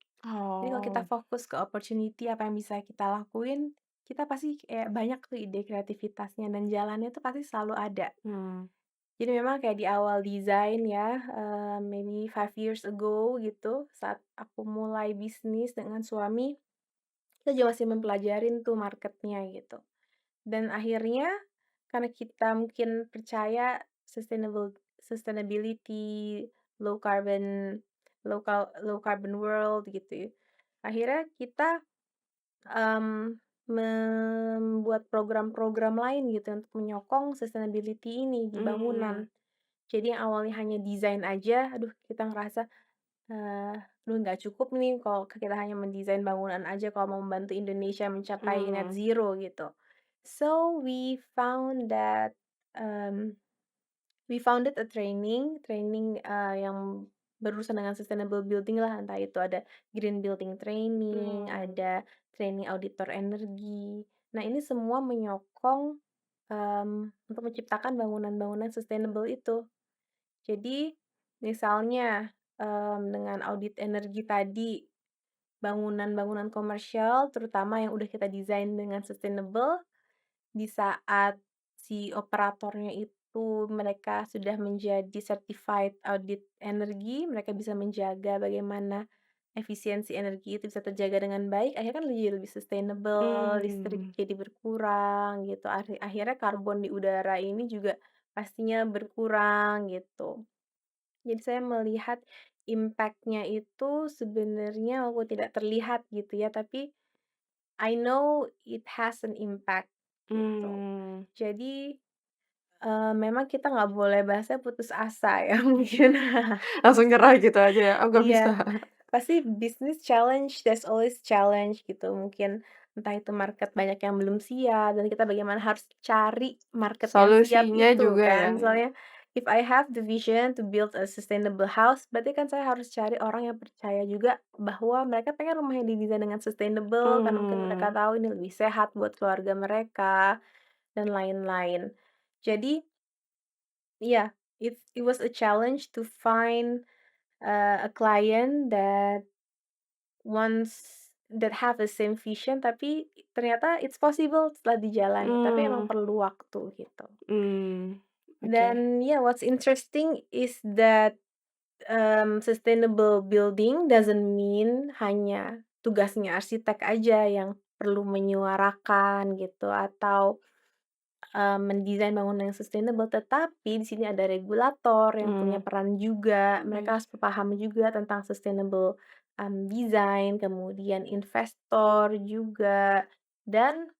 Jadi kalau kita oh, fokus ke opportunity apa yang bisa kita lakuin, kita pasti kayak banyak tuh ide kreativitasnya dan jalannya tuh pasti selalu ada. mmm, Jadi memang kayak di awal desain ya, maybe 5 years ago gitu, saat aku mulai bisnis dengan suami, kita juga masih mempelajarin tuh marketnya gitu. Dan akhirnya karena kita mungkin percaya sustainability, low carbon low carbon world gitu ya, akhirnya kita membuat program-program lain gitu untuk menyokong sustainability ini di mmm. bangunan. Jadi yang awalnya hanya desain aja, aduh kita ngerasa, aduh nggak cukup nih kalau kita hanya mendesain bangunan aja kalau mau membantu Indonesia mencapai net Mmm, zero gitu. So we found that, um, we founded a training, yang berurusan dengan sustainable building lah, entah itu ada green building training, Mmm, ada training auditor energi. Nah, ini semua menyokong, untuk menciptakan bangunan-bangunan sustainable itu. Jadi, misalnya, dengan audit energi tadi, bangunan-bangunan komersial terutama yang udah kita desain dengan sustainable, di saat si operatornya itu mereka sudah menjadi certified audit energi, mereka bisa menjaga bagaimana efisiensi energi itu bisa terjaga dengan baik, akhirnya kan jadi lebih sustainable, listrik mmm, jadi berkurang gitu, akhirnya karbon di udara ini juga pastinya berkurang gitu. Jadi saya melihat impact-nya itu sebenarnya walaupun tidak terlihat gitu ya, tapi I know it has an impact gitu. mmm, Jadi, memang kita nggak boleh bahasanya putus asa ya mungkin. langsung nyerah gitu aja ya, "Oh nggak bisa." Iya, pasti bisnis challenge, there's always challenge gitu. Mungkin entah itu market banyak yang belum siap dan kita bagaimana harus cari market yang siap Solusinya itu juga ya. kan. Misalnya, if I have the vision to build a sustainable house, berarti kan saya harus cari orang yang percaya juga bahwa mereka pengen rumah yang didesain dengan sustainable, karena mungkin mereka Mmm, tahu ini lebih sehat buat keluarga mereka, dan lain-lain. Jadi, iya, it was a challenge to find, a client that have the same vision, tapi ternyata it's possible setelah dijalani, tapi emang mmm, perlu waktu gitu. oke. Dan ya, what's interesting is that, sustainable building doesn't mean hanya tugasnya arsitek aja yang perlu menyuarakan gitu atau mendesain bangunan yang sustainable, tetapi di sini ada regulator yang punya Mmm, peran juga. oke. Mereka harus paham juga tentang sustainable, design, kemudian investor juga, dan,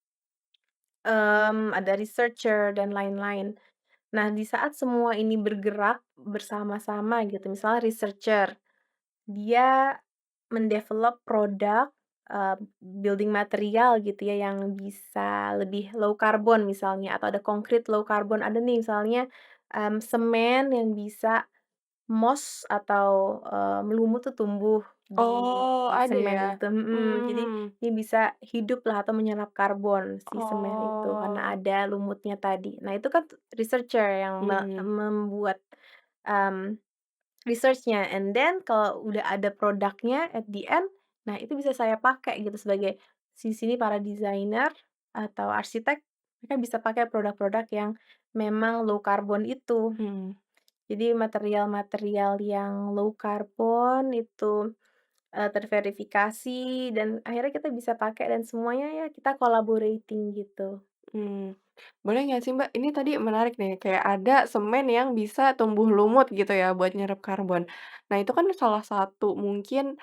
ada researcher dan lain-lain. Nah, di saat semua ini bergerak bersama-sama gitu, misalnya researcher, dia mendevelop produk, building material gitu ya yang bisa lebih low carbon misalnya atau ada konkrit low carbon, ada nih misalnya, semen yang bisa moss atau, lumut tuh tumbuh di Oh, ada semen ya? itu, jadi Mmm, dia bisa hidup lah atau menyerap karbon si semen itu karena oh, ada lumutnya tadi. Nah, itu kan researcher yang mmm, membuat, mmm research-nya, and then kalau udah ada produknya at the end, nah itu bisa saya pakai gitu sebagai di sini para desainer atau arsitek, mereka bisa pakai produk-produk yang memang low carbon itu. mhm, Jadi material-material yang low carbon itu, terverifikasi dan akhirnya kita bisa pakai dan semuanya ya kita collaborating gitu. mmm. Boleh nggak sih, Mbak, ini tadi menarik nih, kayak ada semen yang bisa tumbuh lumut gitu ya, buat nyerap karbon. Nah, itu kan salah satu mungkin,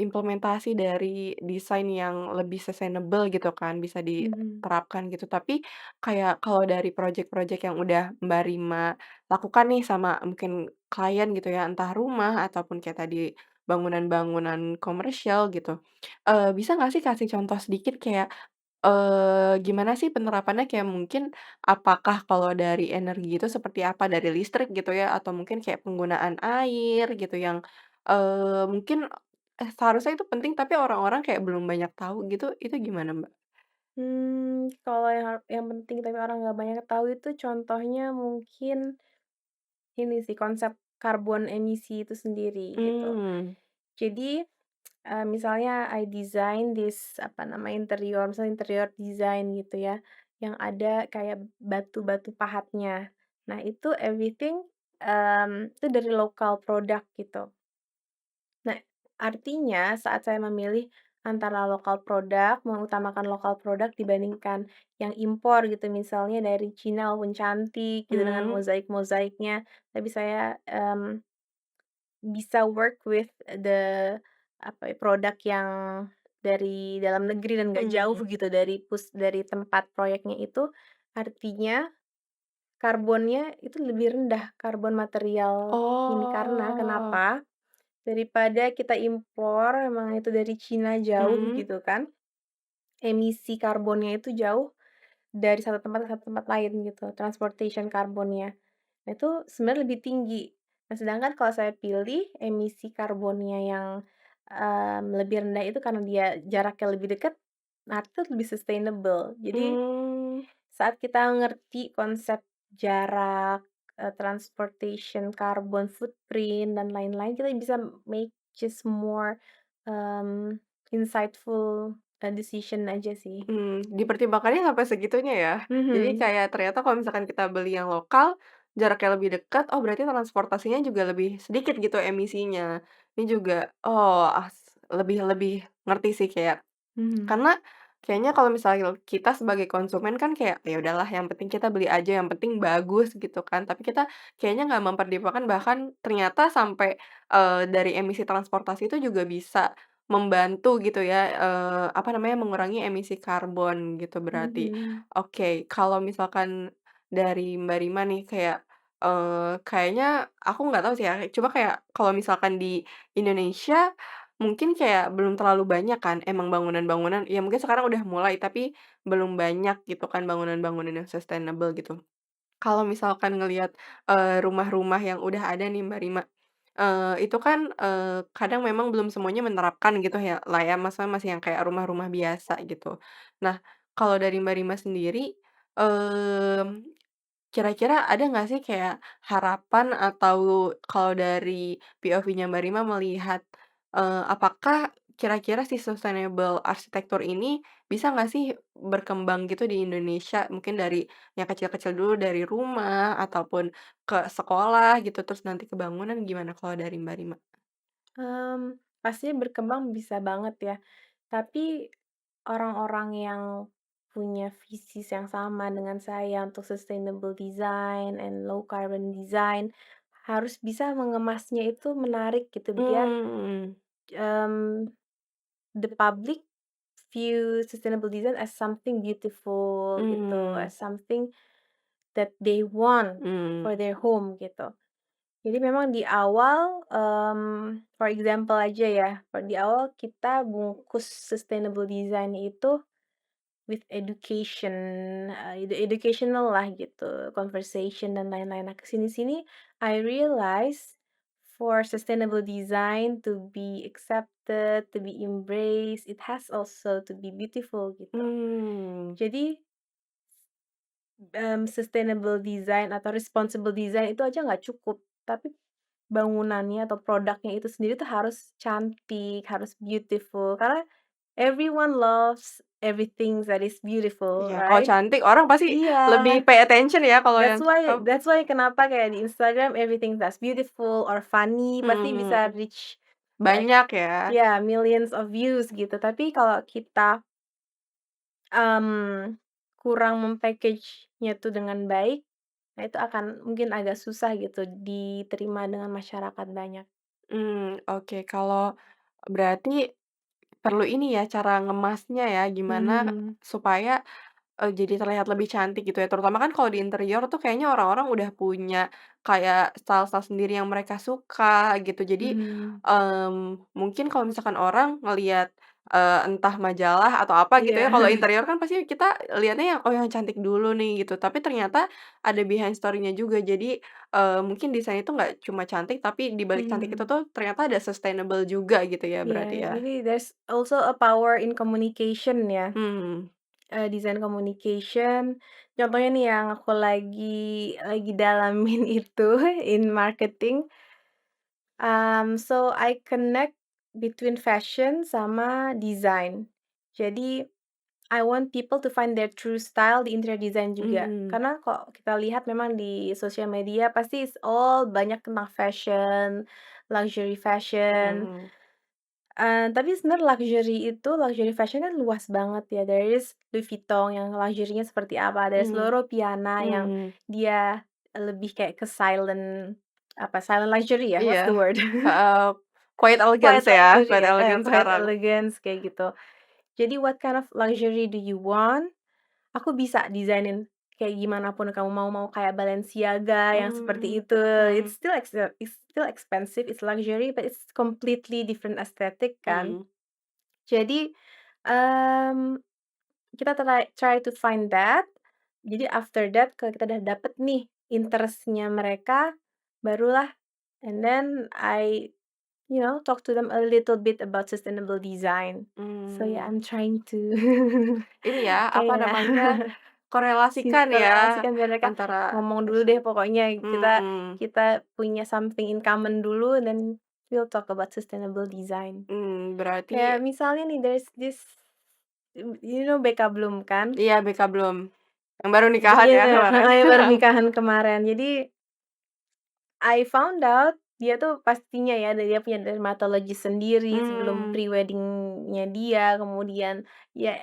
implementasi dari desain yang lebih sustainable gitu kan, bisa Mhm, diterapkan gitu. Tapi kayak kalau dari project-project yang udah Mbak Rima lakukan nih sama mungkin klien gitu ya, entah rumah ataupun kayak tadi bangunan-bangunan komersial gitu, bisa nggak sih kasih contoh sedikit kayak gimana sih penerapannya? Kayak mungkin apakah kalau dari energi itu seperti apa? Dari listrik gitu ya? Atau mungkin kayak penggunaan air gitu yang, mungkin, seharusnya itu penting tapi orang-orang kayak belum banyak tahu gitu, itu gimana, Mbak? kalau yang penting tapi orang nggak banyak tahu itu contohnya mungkin ini sih, konsep karbon emisi itu sendiri, gitu. Mmm, Jadi, misalnya I design this, apa namanya, interior, misalnya interior design gitu ya, yang ada kayak batu-batu pahatnya. Nah, itu everything, itu dari lokal product gitu. Nah, artinya saat saya memilih antara lokal produk, mengutamakan lokal produk dibandingkan yang impor gitu, misalnya dari Cina walaupun cantik gitu dengan mmm, mozaik-mozaiknya, tapi saya, bisa work with apa ya, produk yang dari dalam negeri dan nggak jauh mhm. gitu dari tempat proyeknya itu, artinya karbonnya itu lebih rendah, karbon material ini. Karena Oh, kenapa? Daripada kita impor emang itu dari Cina jauh mhm, gitu kan, emisi karbonnya itu jauh, dari satu tempat ke satu tempat lain gitu, transportation karbonnya. Nah, itu sebenarnya lebih tinggi. Nah, sedangkan kalau saya pilih emisi karbonnya yang, lebih rendah itu karena dia jaraknya lebih dekat, nah itu lebih sustainable. Jadi, Mmm, saat kita ngerti konsep jarak, transportation, carbon footprint, dan lain-lain, kita bisa make just more, mmm, insightful, decision aja sih. dipertimbangkannya sampai segitunya ya? Jadi Mhm, kayak ternyata kalau misalkan kita beli yang lokal, jaraknya lebih dekat, oh berarti transportasinya juga lebih sedikit gitu emisinya. Ini juga, oh lebih lebih ngerti sih kayak mhm, karena kayaknya kalau misalnya kita sebagai konsumen kan kayak, ya udahlah yang penting kita beli aja, yang penting bagus gitu kan. Tapi kita kayaknya nggak mempertimbangkan bahkan ternyata sampai, dari emisi transportasi itu juga bisa membantu gitu ya, apa namanya, mengurangi emisi karbon gitu berarti. mhm. Oke, kalau misalkan dari Mbak Rima nih kayak, kayaknya aku nggak tahu sih ya, coba kayak kalau misalkan di Indonesia mungkin kayak belum terlalu banyak kan emang bangunan-bangunan ya mungkin sekarang udah mulai, tapi belum banyak gitu kan bangunan-bangunan yang sustainable gitu. Kalau misalkan ngelihat, rumah-rumah yang udah ada nih Mbak Rima, itu kan, kadang memang belum semuanya menerapkan gitu ya lah ya, maksudnya masih yang kayak rumah-rumah biasa gitu. Nah, kalau dari Mbak Rima sendiri, mmm kira-kira ada nggak sih kayak harapan atau kalau dari POV-nya Mbak Rima melihat, apakah kira-kira si sustainable arsitektur ini bisa nggak sih berkembang gitu di Indonesia? Mungkin dari yang kecil-kecil dulu, dari rumah ataupun ke sekolah gitu, terus nanti ke bangunan, gimana kalau dari Mbak Rima? Pastinya berkembang bisa banget ya, tapi orang-orang yang punya visi yang sama dengan saya untuk sustainable design and low carbon design, harus bisa mengemasnya itu menarik gitu biar, Mmm, mmm, the public view sustainable design as something beautiful gitu, mmm, as something that they want mmm, for their home gitu. Jadi memang di awal, for example aja ya, di awal kita bungkus sustainable design itu with education, educational lah gitu, conversation dan lain-lain. Nah, kesini-sini I realize for sustainable design to be accepted, to be embraced, it has also to be beautiful gitu. mmm, Jadi, sustainable design atau responsible design itu aja nggak cukup, tapi bangunannya atau produknya itu sendiri tuh harus cantik, harus beautiful, karena everyone loves everything that is beautiful, iya, kalau right? cantik orang pasti lebih Iya, pay attention ya kalau yang that's why kenapa kayak di Instagram everything that's beautiful or funny mhm pasti mhm. bisa reach like Banyak ya? ya millions of views gitu. Tapi kalau kita, mmm, kurang mem-package-nya tuh dengan baik, nah itu akan mungkin agak susah gitu diterima dengan masyarakat banyak. Oke. Kalau berarti perlu ini ya, cara ngemasnya ya, gimana Mhm, supaya jadi terlihat lebih cantik gitu ya, terutama kan kalau di interior tuh kayaknya orang-orang udah punya kayak style-style sendiri yang mereka suka gitu. Jadi, mhm, mungkin kalau misalkan orang ngelihat, entah majalah atau apa gitu iya, ya, kalau interior kan pasti kita lihatnya yang, "Oh yang cantik dulu nih," gitu. Tapi ternyata ada behind story-nya juga. Jadi, mungkin desain itu nggak cuma cantik, tapi di balik cantik itu mhm, tuh ternyata ada sustainable juga gitu ya iya, berarti ya? jadi there's also a power in communication ya, Hmm. design communication. Contohnya nih yang aku lagi dalamin itu in marketing, so I connect between fashion sama design. Jadi I want people to find their true style di interior design juga. Mhm. Karena kok kita lihat memang di sosial media pasti it's all banyak tentang fashion, luxury fashion. Mhm. Tapi sebenarnya luxury fashion kan luas banget ya. There is Louis Vuitton yang luxury-nya seperti apa, ada Mhm. Loro Piana yang Mhm. dia lebih kayak ke silent luxury ya, Iya, what's the word? heeh, quiet Quiet elegance ya, luxury quiet ya, elegance quiet sekarang. elegance kayak gitu. Jadi what kind of luxury do you want? Aku bisa desainin kayak gimana pun kamu mau, mau kayak Balenciaga yang seperti Mmm, itu. mhm, It's still expensive, it's luxury, but it's completely different aesthetic kan. mhm, Jadi, mmm, kita try to find that, Jadi after that kalau kita udah dapet nih interest-nya mereka, barulah and then I, talk to them a little bit about sustainable design. So yeah, Mmm, I'm trying to ini ya, apa kayak namanya, korelasikan ya korelasikan biar mereka antara ngomong dulu fashion deh pokoknya kita mhm, kita punya something in common dulu dan we'll talk about sustainable design. berarti Kayak misalnya nih there's this, BK Bloom kan? iya BK belum, yang baru Jadi nikahan ya kemarin. heeh, yang baru nikahan kemarin. Jadi I found out dia tuh pastinya ya dia punya dermatologis sendiri sebelum Mmm, pre-wedding-nya dia, kemudian ya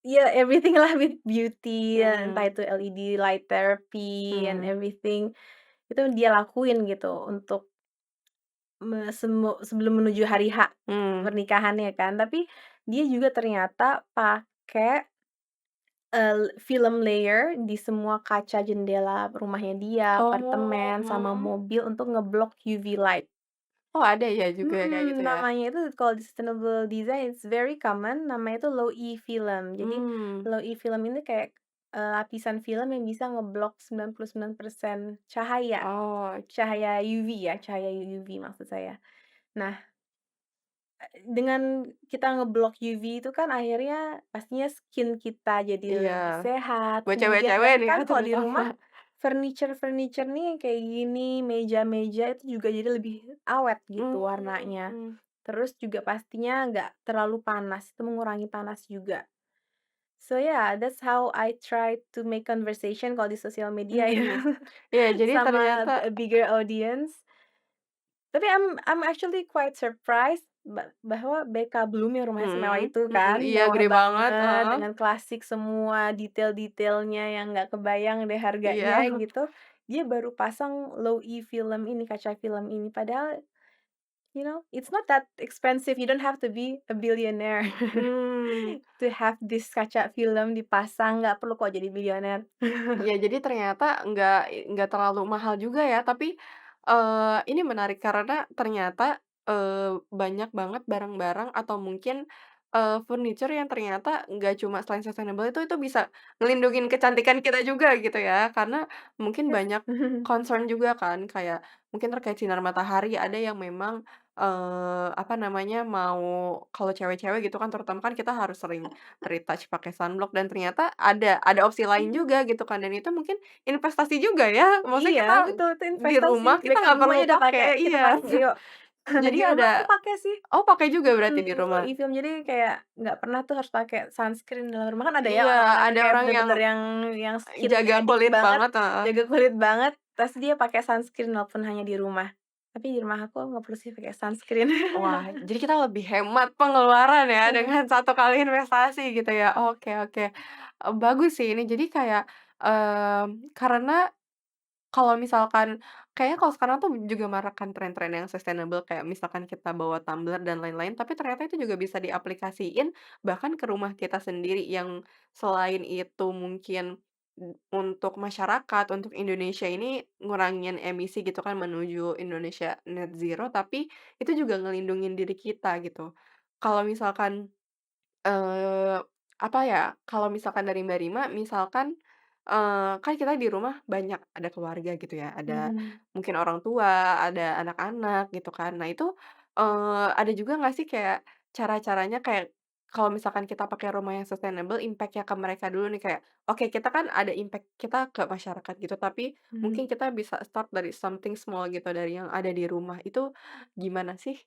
ya everything lah with beauty, ya entah mhm, itu LED light therapy and mhm, everything, itu dia lakuin gitu untuk sebelum menuju hari H mmm, pernikahannya kan. Tapi dia juga ternyata pakai film layer di semua kaca jendela rumahnya dia, oh, apartemen, sama mhm, mobil untuk ngeblok UV light. oh ada ya juga ya kayak gitu ya? Namanya itu kalau di sustainable design it's very common, namanya itu low E film. Jadi Mmm, low E film ini kayak, lapisan film yang bisa ngeblok 99% cahaya, oh, cahaya UV ya, cahaya UV maksud saya. Nah, dengan kita ngeblok UV itu kan akhirnya pastinya skin kita jadi iya, lebih sehat, buat kemudian cewek-cewek nih ya bahkan kalau di terutama. rumah, furniture-furniture nih yang kayak gini, meja-meja itu juga jadi lebih awet gitu warnanya. Mmm, Terus juga pastinya nggak terlalu panas, itu mengurangi panas juga. So yeah, that's how I try to make conversation kalau di sosial media ya, mhm, iya jadi sama ternyata a bigger audience. Tapi I'm actually quite surprised bahwa BK Bloom yang rumahnya semewah mhm itu mhm, kan, iya mewah gede banget, banget heeh, dengan klasik semua, detail-detailnya yang nggak kebayang deh harganya iya, gitu. Dia baru pasang low E film ini, kaca film ini, padahal, it's not that expensive, you don't have to be a billionaire mmm. to have this kaca film dipasang, nggak perlu kok jadi bilioner. Iya, jadi ternyata nggak terlalu mahal juga ya, tapi, ini menarik karena ternyata, banyak banget barang-barang atau mungkin, furniture yang ternyata nggak cuma selain sustainable itu bisa ngelindungin kecantikan kita juga gitu ya. Karena mungkin Yes. banyak concern juga kan, kayak mungkin terkait sinar matahari ada yang memang, apa namanya, mau kalau cewek-cewek gitu kan terutama kan kita harus sering retouch pakai sunblock dan ternyata ada opsi lain juga gitu kan dan itu mungkin investasi juga ya, maksudnya Iya, kita betul, itu di investasi. rumah kita BK nggak Bloom perlu aja udah pakai, pakai kita iya. pakai yuk. Nah, Jadi di rumah aku ada pakai sih, oh pakai juga berarti di low rumah? E film. Jadi kayak nggak pernah tuh harus pakai sunscreen dalam rumah. Kan ada ya Iya, orang-orang yang ada kayak orang yang bener-bener yang skin-nya jaga addict kulit banget, banget, heeh. jaga kulit banget, terus dia pakai sunscreen walaupun hanya di rumah. Tapi di rumah aku nggak perlu sih pakai sunscreen. Wah, jadi kita lebih hemat pengeluaran ya dengan satu kali investasi gitu ya. Oke oke, bagus sih ini jadi kayak, karena kalau misalkan kayaknya kalau sekarang tuh juga marak kan tren-tren yang sustainable kayak misalkan kita bawa tumbler dan lain-lain, tapi ternyata itu juga bisa diaplikasiin bahkan ke rumah kita sendiri yang selain itu mungkin, untuk masyarakat, untuk Indonesia ini ngurangin emisi gitu kan menuju Indonesia net zero, tapi itu juga ngelindungin diri kita gitu. Kalau misalkan apa ya, kalau misalkan dari Mbak Rima, misalkan, kan kita di rumah banyak, ada keluarga gitu ya, ada Mhm. mungkin orang tua, ada anak-anak gitu kan. Nah itu, ada juga nggak sih kayak cara-caranya kayak kalau misalkan kita pakai rumah yang sustainable, impact-nya ke mereka dulu nih kayak, oke kita kan ada impact kita ke masyarakat gitu, tapi Mhm. mungkin kita bisa start dari something small gitu, dari yang ada di rumah. Itu gimana sih?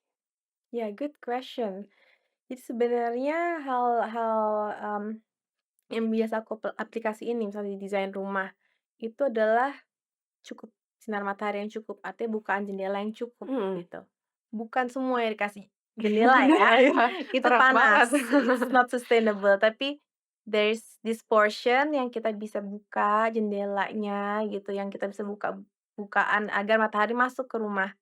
Ya, good question. Jadi sebenarnya hal-hal, yang biasa aku aplikasiin nih misalnya di desain rumah, itu adalah cukup sinar matahari yang cukup, artinya bukaan jendela yang cukup Mhm. gitu. Bukan semua yang dikasih jendela ya, Jendela ya, itu terang banget. panas, it's not sustainable, tapi there's this portion yang kita bisa buka jendelanya gitu, yang kita bisa bukaan agar matahari masuk ke rumah.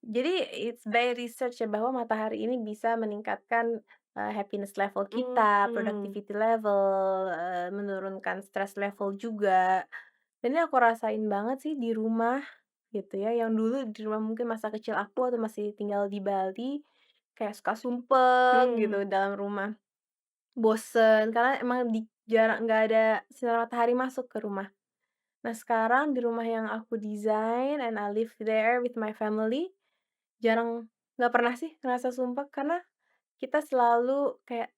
Jadi it's by research ya bahwa matahari ini bisa meningkatkan, happiness level kita, Mmm, productivity level, menurunkan stress level juga. Dan ini aku rasain banget sih di rumah, gitu ya, yang dulu di rumah mungkin masa kecil aku waktu masih tinggal di Bali, kayak suka sumpek mmm, gitu dalam rumah, bosen, karena emang nggak ada sinar matahari masuk ke rumah. Nah, sekarang di rumah yang aku desain and I live there with my family, nggak pernah sih ngerasa sumpek karena kita selalu kayak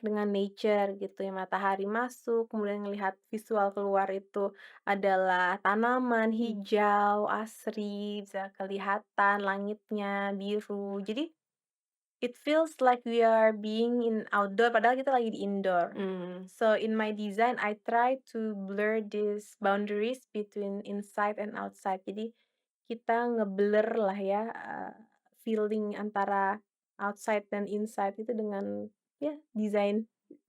dengan nature gitu ya, matahari masuk, kemudian ngelihat visual keluar itu adalah tanaman Mmm. hijau, asri, bisa kelihatan langitnya biru. Jadi, it feels like we are being in outdoor padahal kita lagi di indoor. Mmm. So, in my design, I try to blur these boundaries between inside and outside. Jadi, kita nge-blur lah ya, feeling antara outside dan inside itu dengan, ya desain.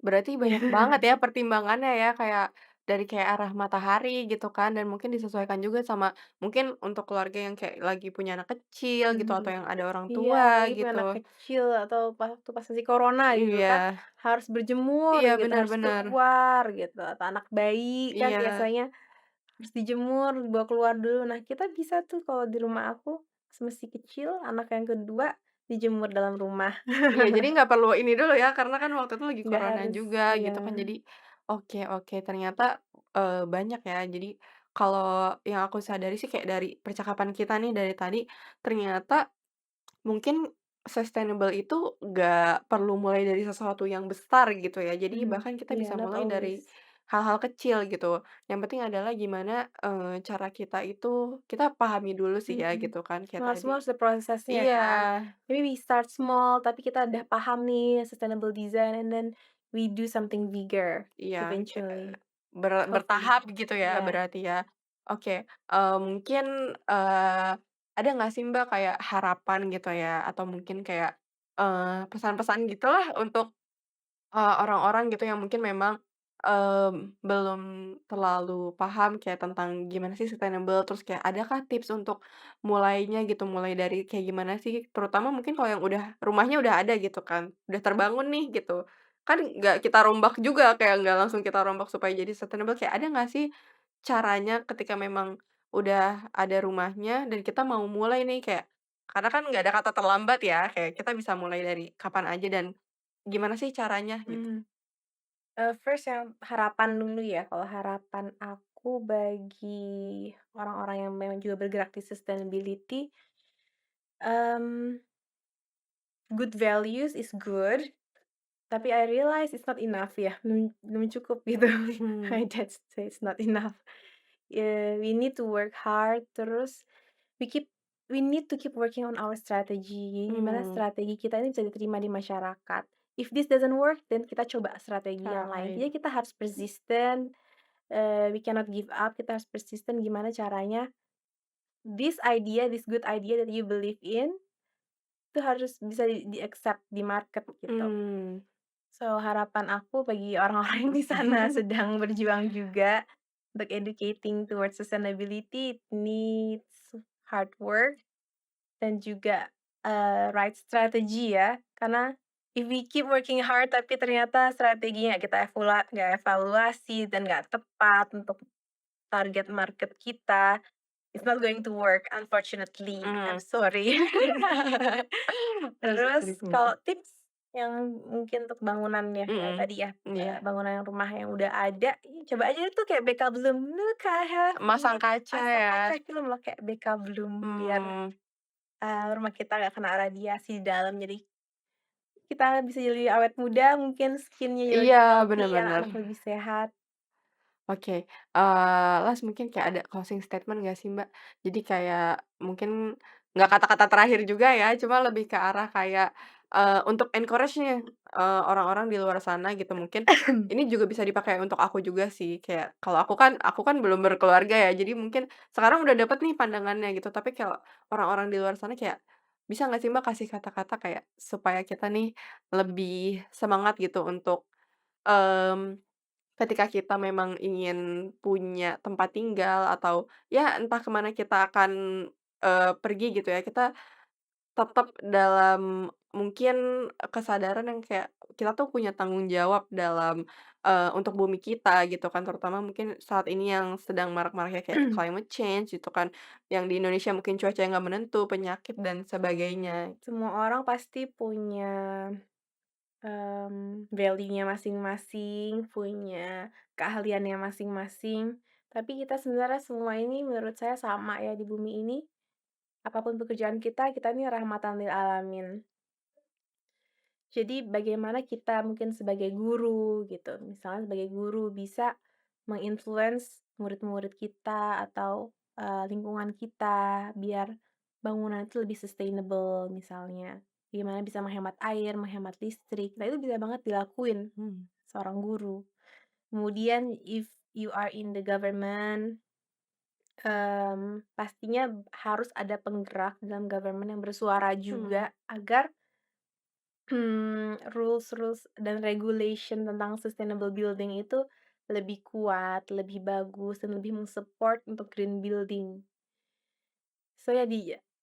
Berarti banyak banget ya pertimbangannya ya, kayak dari kayak arah matahari gitu kan, dan mungkin disesuaikan juga sama mungkin untuk keluarga yang kayak lagi punya anak kecil gitu, atau Mhm. yang ada orang Iya, tua lagi punya gitu. anak kecil atau waktu pas masih corona gitu Iya, kan, harus berjemur iya gitu, benar harus benar. keluar gitu, atau anak bayi kan Iya, biasanya harus dijemur, dibawa keluar dulu. Nah, kita bisa tuh kalau di rumah aku, masih kecil, anak yang kedua dijemur dalam rumah. iya jadi nggak perlu ini dulu ya, karena kan waktu itu lagi Nggak corona harus juga iya. gitu kan, jadi oke oke ternyata, banyak ya. Jadi kalau yang aku sadari sih kayak dari percakapan kita nih dari tadi, ternyata mungkin sustainable itu nggak perlu mulai dari sesuatu yang besar gitu ya. Jadi Mhm, bahkan kita iya, bisa not mulai dari always. hal-hal kecil gitu. Yang penting adalah gimana, cara kita itu kita pahami dulu sih ya Mhm. gitu kan kayak Semua tadi. semua harus ada prosesnya Iya kan. Maybe we start small, tapi kita udah paham nih sustainable design and then we do something bigger iya, kayak eventually, hopefully. bertahap gitu ya Iya. berarti ya. Oke, mungkin, ada nggak sih Mbak kayak harapan gitu ya atau mungkin kayak, pesan-pesan gitulah untuk orang-orang gitu yang mungkin memang, belum terlalu paham kayak tentang gimana sih sustainable, terus kayak adakah tips untuk mulainya gitu, mulai dari kayak gimana sih? Terutama mungkin kalau yang udah rumahnya udah ada gitu kan, udah terbangun nih gitu. Kan nggak kita rombak juga, kayak nggak langsung kita rombak supaya jadi sustainable, kayak ada nggak sih caranya ketika memang udah ada rumahnya dan kita mau mulai nih kayak karena kan nggak ada kata terlambat ya, kayak kita bisa mulai dari kapan aja dan gimana sih caranya gitu? Mhm. First yang harapan dulu ya, kalau harapan aku bagi orang-orang yang memang juga bergerak di sustainability, mmm, good values is good, tapi I realize it's not enough ya, belum cukup gitu. Mmm, My dad say it's not enough. We need to work hard, terus we keep we need to keep working on our strategy. Gimana mmm, strategi kita ini bisa diterima di masyarakat. If this doesn't work, then kita coba strategi cara yang lain. lain. Jadi kita harus persistent, we cannot give up, kita harus persistent gimana caranya this good idea that you believe in, itu harus bisa di-accept di market gitu. Mmm, So, harapan aku bagi orang-orang yang di sana sedang berjuang juga untuk educating towards sustainability, it needs hard work dan juga, right strategy ya. Karena if we keep working hard tapi ternyata strateginya nggak evaluasi dan nggak tepat untuk target market kita, it's not going to work unfortunately, I'm mmm, sorry. terus Terus dari kalau tips yang mungkin untuk bangunan ya, kayak mhm, tadi ya, iya, bangunan rumah yang udah ada, coba aja itu kayak BK Bloom, "Look, I have masang kaca pasang ya, kaca film loh kayak BK Bloom biar, mmm, rumah kita nggak kena radiasi di dalam, jadi kita bisa jadi awet muda, mungkin skin-nya jadi iya, lebih healthy, bener bener. anak-anak lebih sehat." Oke, last mungkin kayak ada closing statement nggak sih, Mbak? Jadi kayak mungkin nggak kata-kata terakhir juga ya, cuma lebih ke arah kayak, untuk encourage nih, orang-orang di luar sana gitu mungkin, ini juga bisa dipakai untuk aku juga sih, kayak kalau aku kan belum berkeluarga ya, jadi mungkin sekarang udah dapet nih pandangannya gitu, tapi kalau orang-orang di luar sana kayak, bisa nggak sih, Mbak, kasih kata-kata kayak supaya kita nih lebih semangat gitu untuk, mmm ketika kita memang ingin punya tempat tinggal atau ya entah ke mana kita akan, pergi gitu ya, kita tetap dalam mungkin, kesadaran yang kayak kita tuh punya tanggung jawab dalam, untuk bumi kita gitu kan, terutama mungkin saat ini yang sedang marak-maraknya kayak climate change gitu kan, yang di Indonesia mungkin cuaca yang nggak menentu, penyakit dan sebagainya. Semua orang pasti punya value-nya masing-masing, punya keahliannya masing-masing. Tapi kita sebenarnya semua ini menurut saya sama ya di bumi ini, apapun pekerjaan kita ini rahmatan lil alamin. Jadi bagaimana kita mungkin sebagai guru gitu, misalnya sebagai guru bisa murid-murid kita atau, lingkungan kita biar bangunan itu lebih sustainable misalnya. Gimana bisa menghemat air, menghemat listrik, nah itu bisa banget dilakuin seorang guru. Kemudian if you are in the government, pastinya harus ada penggerak dalam government yang bersuara juga Mhm, agar rules-rules dan regulation tentang sustainable building itu lebih kuat, lebih bagus, dan lebih support untuk green building. So ya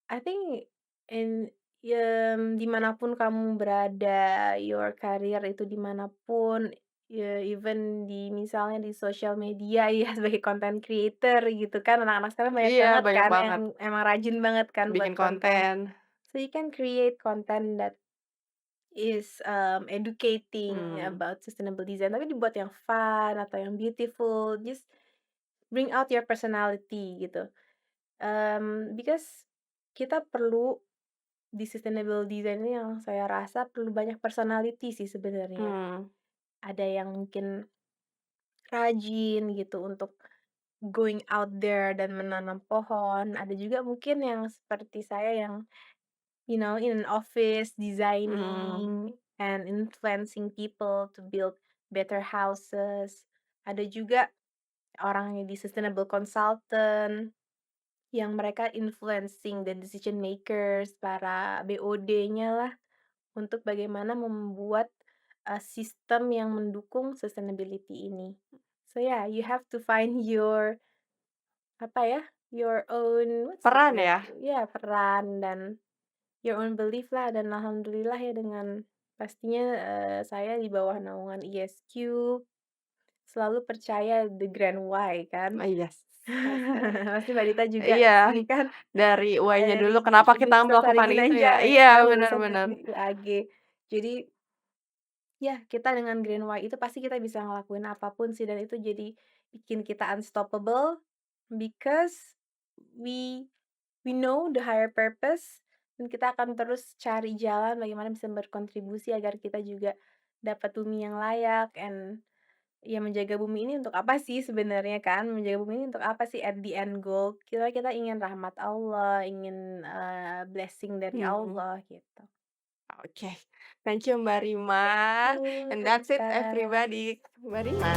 I think in di kamu berada, your career itu dimanapun, ya even misalnya di sosial media ya sebagai content creator gitu kan, anak-anak sekarang banyak iya banget banyak kan banget, yang emang rajin banget kan buat bikin konten. konten, So you can create content that is, educating mmm, about sustainable design, tapi dibuat yang fun atau yang beautiful, just bring out your personality gitu. Because kita perlu di sustainable design ini yang saya rasa perlu banyak personality sih sebenarnya. mmm, Ada yang mungkin rajin gitu untuk going out there dan menanam pohon, ada juga mungkin yang seperti saya yang in an office, mhm, designing and influencing people to build better houses. Ada juga orang yang di sustainable consultant, yang mereka influencing the decision makers, para BOD-nya lah, untuk bagaimana membuat, sistem yang mendukung sustainability ini. So yeah, you have to find your, apa ya, your own, what's the peran word? ya? Ya, peran dan your own belief lah, dan alhamdulillah ya dengan pastinya, saya di bawah naungan ISQ selalu percaya the grand why kan. Oh, yes. Pasti Mbak Dita juga Iya, sih kan, dari why-nya dari dulu kenapa kita Universitas melakukan itu ya? Ginanjar ya Iya, kan, bener lulusan bener, teknik UAG. Jadi ya kita dengan grand why itu pasti kita bisa ngelakuin apapun sih, dan itu jadi bikin kita unstoppable because we we know the higher purpose, dan kita akan terus cari jalan bagaimana bisa berkontribusi agar kita juga dapat bumi yang layak, and ya menjaga bumi ini untuk apa sih sebenarnya kan? Menjaga bumi ini untuk apa sih at the end goal? Kita ingin rahmat Allah, ingin, blessing dari mhm, Allah gitu. oke. Thank you Mbak Rima, Thank you and Mbak that's it Dita. everybody. Mbak Rima.